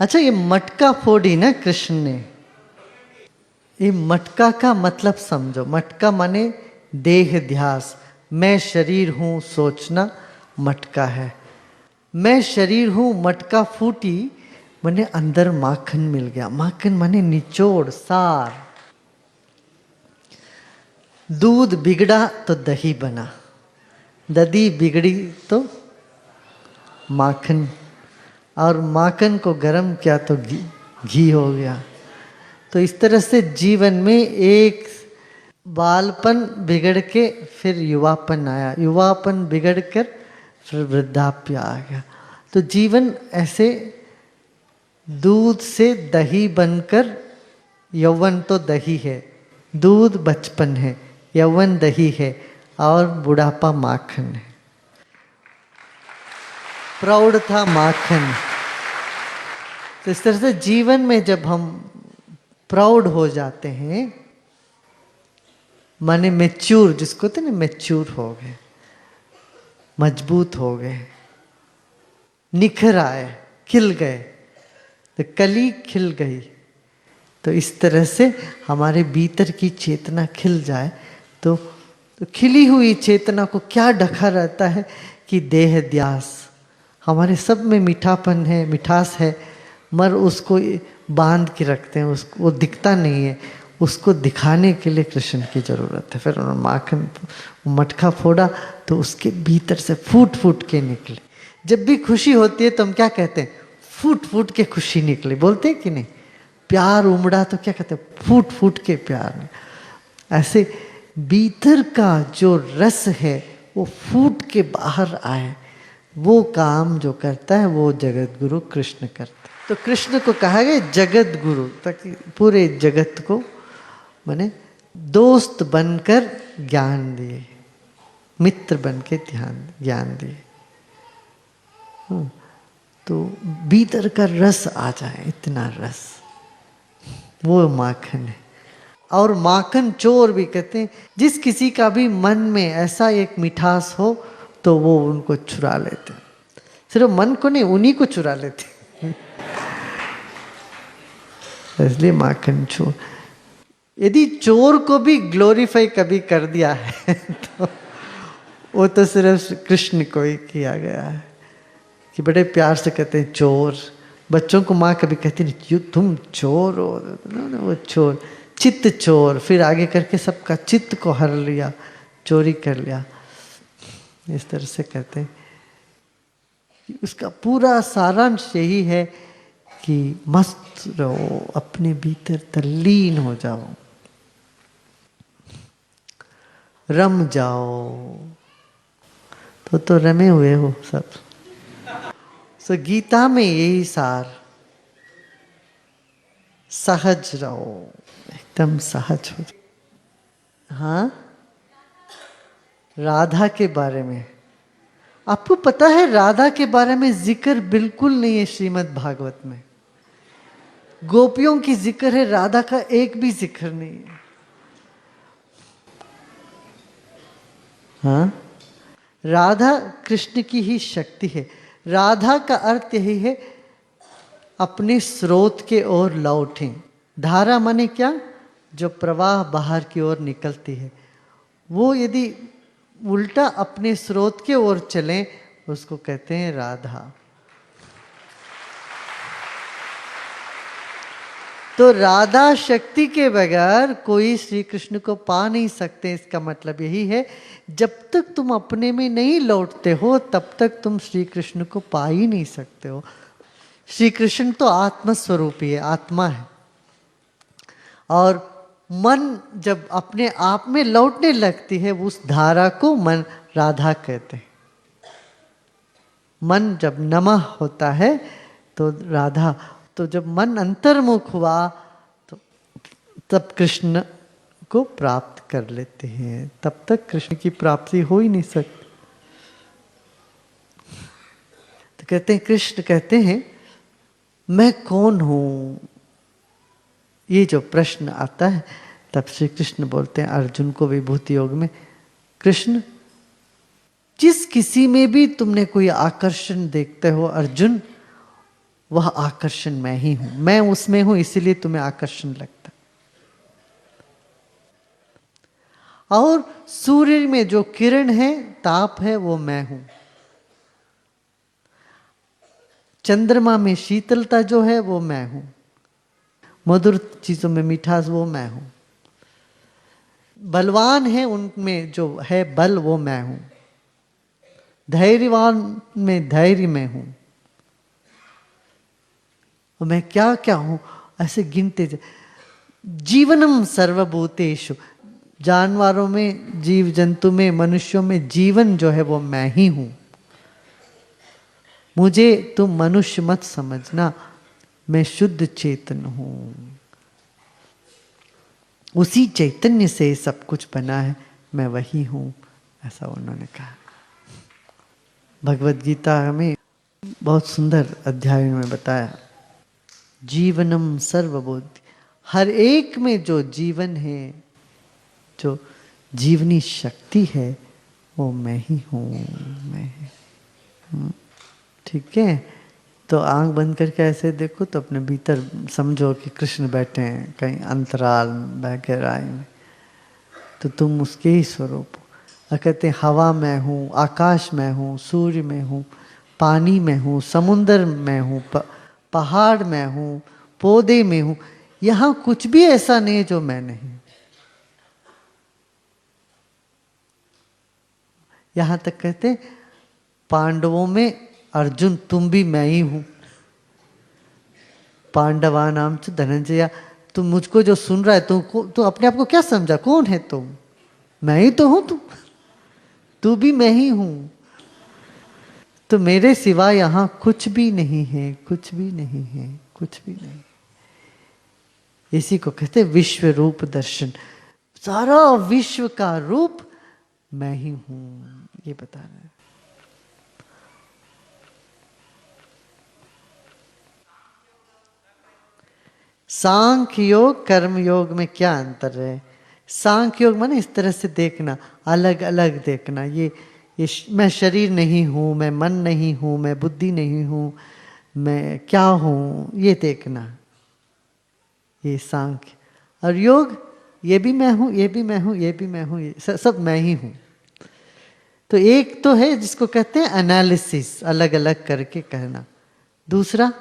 अच्छा, ये मटका फोड़ी ना कृष्ण ने, ये मटका का मतलब समझो। मटका माने देह ध्यास, मैं शरीर हूं सोचना मटका है। मैं शरीर हूं, मटका फूटी माने अंदर माखन मिल गया। माखन माने निचोड़, सार। दूध बिगड़ा तो दही बना, दही बिगड़ी तो माखन, और माखन को गर्म किया तो घी हो गया। तो इस तरह से जीवन में एक बालपन बिगड़ के फिर युवापन आया, युवापन बिगड़ कर फिर वृद्धाप्य आ गया। तो जीवन ऐसे दूध से दही बनकर, यौवन तो दही है, दूध बचपन है, यौवन दही है, और बुढ़ापा माखन है। प्रौढ़ था माखन। तो इस तरह से जीवन में जब हम प्रौढ़ हो जाते हैं, माने मैच्योर, जिसको कहते ना मैच्योर हो गए, मजबूत हो गए, निखर आए, खिल गए, तो कली खिल गई। तो इस तरह से हमारे भीतर की चेतना खिल जाए तो खिली हुई चेतना को क्या ढका रहता है कि देह ध्यास, हमारे सब में मीठापन है, मिठास है, मगर उसको बांध के रखते हैं, उसको वो दिखता नहीं है। उसको दिखाने के लिए कृष्ण की जरूरत है। फिर उन्होंने माखन मटका फोड़ा तो उसके भीतर से फूट फूट के निकले। जब भी खुशी होती है तो हम क्या कहते हैं? फूट फूट के खुशी निकले, बोलते हैं कि नहीं? प्यार उमड़ा तो क्या कहते हैं? फूट फूट के प्यार। ऐसे भीतर का जो रस है वो फूट के बाहर आए, वो काम जो करता है वो जगत गुरु कृष्ण करता है। तो कृष्ण को कहा गया जगत गुरु, ताकि पूरे जगत को माने दोस्त बनकर ज्ञान दिए, मित्र बन के ज्ञान दिए। तो भीतर का रस आ जाए, इतना रस, वो माखन है। और माखन चोर भी कहते हैं, जिस किसी का भी मन में ऐसा एक मिठास हो तो वो उनको चुरा लेते हैं। सिर्फ मन को नहीं, उन्हीं को चुरा लेते हैं। इसलिए माखन चोर। यदि चोर को भी ग्लोरीफाई कभी कर दिया है तो वो तो सिर्फ कृष्ण को ही किया गया है, कि बड़े प्यार से कहते हैं चोर। बच्चों को माँ कभी कहती नहीं तुम चोर हो, वो चोर, चित्त चोर। फिर आगे करके सबका चित्त को हर लिया, चोरी कर लिया। इस तरह से कहते हैं कि उसका पूरा सारांश यही है कि मस्त रहो, अपने भीतर तल्लीन हो जाओ, रम जाओ। तो रमे हुए हो सब। सो गीता में यही सार, सहज रहो, एकदम सहज हो। हाँ, राधा के बारे में आपको पता है? राधा के बारे में जिक्र बिल्कुल नहीं है श्रीमद् भागवत में। गोपियों की जिक्र है, राधा का एक भी जिक्र नहीं है। हाँ, राधा कृष्ण की ही शक्ति है। राधा का अर्थ यही है, अपने स्रोत के ओर लौटें। धारा माने क्या? जो प्रवाह बाहर की ओर निकलती है, वो यदि उल्टा अपने स्रोत के ओर चलें उसको कहते हैं राधा। तो राधा शक्ति के बगैर कोई श्री कृष्ण को पा नहीं सकते। इसका मतलब यही है, जब तक तुम अपने में नहीं लौटते हो तब तक तुम श्री कृष्ण को पा ही नहीं सकते हो। श्री कृष्ण तो आत्मस्वरूपी है, आत्मा है। और मन जब अपने आप में लौटने लगती है, उस धारा को मन राधा कहते हैं। मन जब नमः होता है तो राधा। तो जब मन अंतर्मुख हुआ तो तब कृष्ण को प्राप्त कर लेते हैं। तब तक कृष्ण की प्राप्ति हो ही नहीं सकती। तो कहते हैं, कृष्ण कहते हैं मैं कौन हूं? ये जो प्रश्न आता है तब श्री कृष्ण बोलते हैं अर्जुन को विभूति योग में, कृष्ण जिस किसी में भी तुमने कोई आकर्षण देखते हो अर्जुन, वह आकर्षण मैं ही हूं, मैं उसमें हूं, इसीलिए तुम्हें आकर्षण लगता। और सूर्य में जो किरण है, ताप है, वो मैं हूं। चंद्रमा में शीतलता जो है वो मैं हूं। मधुर चीजों में मिठास वो मैं हूं। बलवान है उनमें जो है बल वो मैं हूं। धैर्यवान में धैर्य में हूं। और मैं क्या क्या हूं ऐसे गिनते जीवनम सर्वभूतेषु, जानवरों में, जीव जंतु में, मनुष्यों में जीवन जो है वो मैं ही हूं। मुझे तुम मनुष्य मत समझना, मैं शुद्ध चेतन हूं। उसी चैतन्य से सब कुछ बना है, मैं वही हूं, ऐसा उन्होंने कहा। भगवत गीता में बहुत सुंदर अध्याय में बताया, जीवनम सर्वबोधि, हर एक में जो जीवन है, जो जीवनी शक्ति है, वो मैं ही हूं, मैं ही। ठीक है, तो आंख बंद करके ऐसे देखो तो अपने भीतर समझो कि कृष्ण बैठे हैं कहीं अंतराल में, गहराई में, तो तुम उसके ही स्वरूप हो। और कहते हैं हवा में हूँ, आकाश में हूँ, सूर्य में हूँ, पानी में हूँ, समुंदर में हूँ, पहाड़ में हूँ, पौधे में हूँ, यहाँ कुछ भी ऐसा नहीं है जो मैं नहीं। यहाँ तक कहते पांडवों में अर्जुन तुम भी मैं ही हूं। पांडवा नाम च धनंजय, तुम मुझको जो सुन रहा है तू अपने आप को क्या समझा, कौन है तुम? मैं ही तो हूं, तू भी मैं ही हूं। तो मेरे सिवा यहां कुछ भी नहीं है, कुछ भी नहीं है, कुछ भी नहीं। इसी को कहते विश्व रूप दर्शन, सारा विश्व का रूप मैं ही हूं, ये बता रहे हैं। सांख्य योग कर्म योग में क्या अंतर है? सांख्य योग माने इस तरह से देखना, अलग अलग देखना, ये मैं शरीर नहीं हूं, मैं मन नहीं हूं, मैं बुद्धि नहीं हूं, मैं क्या हूं, ये देखना, ये सांख्य। और योग, ये भी मैं हूं, ये भी मैं हूं, ये भी मैं हूं, ये सब मैं ही हूं। तो एक तो है जिसको कहते हैं एनालिसिस, अलग अलग करके कहना। दूसरा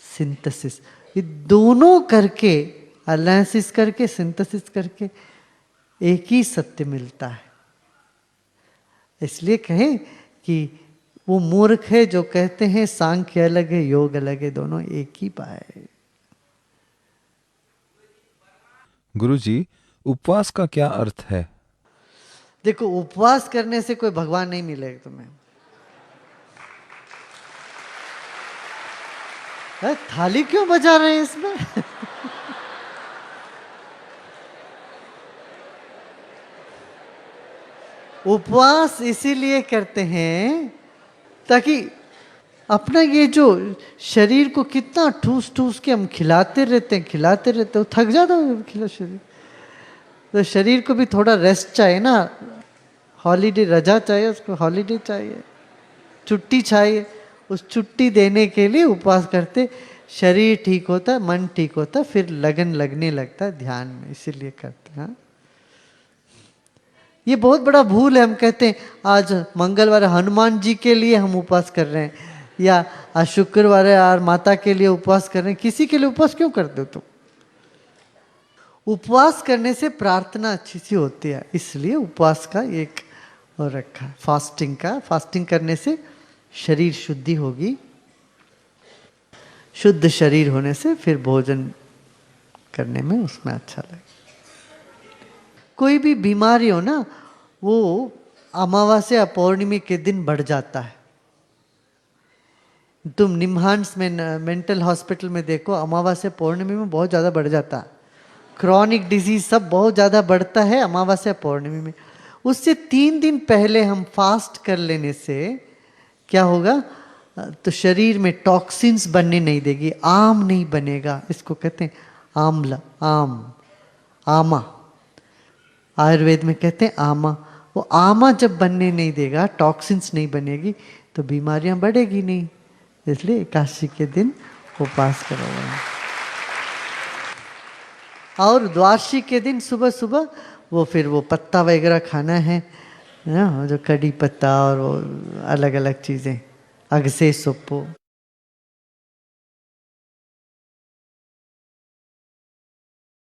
सिंथेसिस, ये दोनों करके, एनालिसिस करके, सिंथेसिस करके एक ही सत्य मिलता है। इसलिए कहें कि वो मूर्ख है जो कहते हैं सांख्य अलग है, योग अलग है, दोनों एक ही पाए। गुरुजी, उपवास का क्या अर्थ है? देखो, उपवास करने से कोई भगवान नहीं मिलेगा तुम्हें। थाली क्यों बजा रहे हैं इसमें? उपवास इसीलिए करते हैं ताकि अपना ये जो शरीर को कितना ठूस ठूस के हम खिलाते रहते हैं, खिलाते रहते हो, थक जाता है खिला शरीर। तो शरीर को भी थोड़ा रेस्ट चाहिए ना, हॉलीडे, रजा चाहिए उसको, हॉलीडे चाहिए, छुट्टी चाहिए। उस छुट्टी देने के लिए उपवास करते, शरीर ठीक होता है, मन ठीक होता है, फिर लगन लगने लगता है ध्यान में, इसीलिए करते हैं। हाँ? ये बहुत बड़ा भूल है, हम कहते हैं आज मंगलवार हनुमान जी के लिए हम उपवास कर रहे हैं, या आज शुक्रवार है यार माता के लिए उपवास कर रहे हैं। किसी के लिए उपवास क्यों करते हो तुम? उपवास करने से प्रार्थना अच्छी सी होती है, इसलिए उपवास का एक और रखा, फास्टिंग का। फास्टिंग करने से शरीर शुद्धि होगी, शुद्ध शरीर होने से फिर भोजन करने में उसमें अच्छा लगे। कोई भी बीमारी हो ना, वो अमावस्या पौर्णिमा के दिन बढ़ जाता है। तुम निम्हांस में मेंटल हॉस्पिटल में देखो, अमावस्या पौर्णिमा में बहुत ज़्यादा बढ़ जाता है। क्रॉनिक डिजीज सब बहुत ज़्यादा बढ़ता है अमावस्या पौर्णिमा में। उससे 3 दिन पहले हम फास्ट कर लेने से क्या होगा, तो शरीर में टॉक्सिन्स बनने नहीं देगी, आम नहीं बनेगा। इसको कहते हैं आम्ल, आमा, आयुर्वेद में कहते हैं आमा। वो आमा जब बनने नहीं देगा, टॉक्सिन्स नहीं बनेगी, तो बीमारियां बढ़ेगी नहीं। इसलिए एकादशी के दिन उपवास करो। और द्वादशी के दिन सुबह सुबह वो फिर वो पत्ता वगैरह खाना है ना, जो कड़ी पत्ता और वो अलग अलग चीज़ें, अगसे सोप्पो।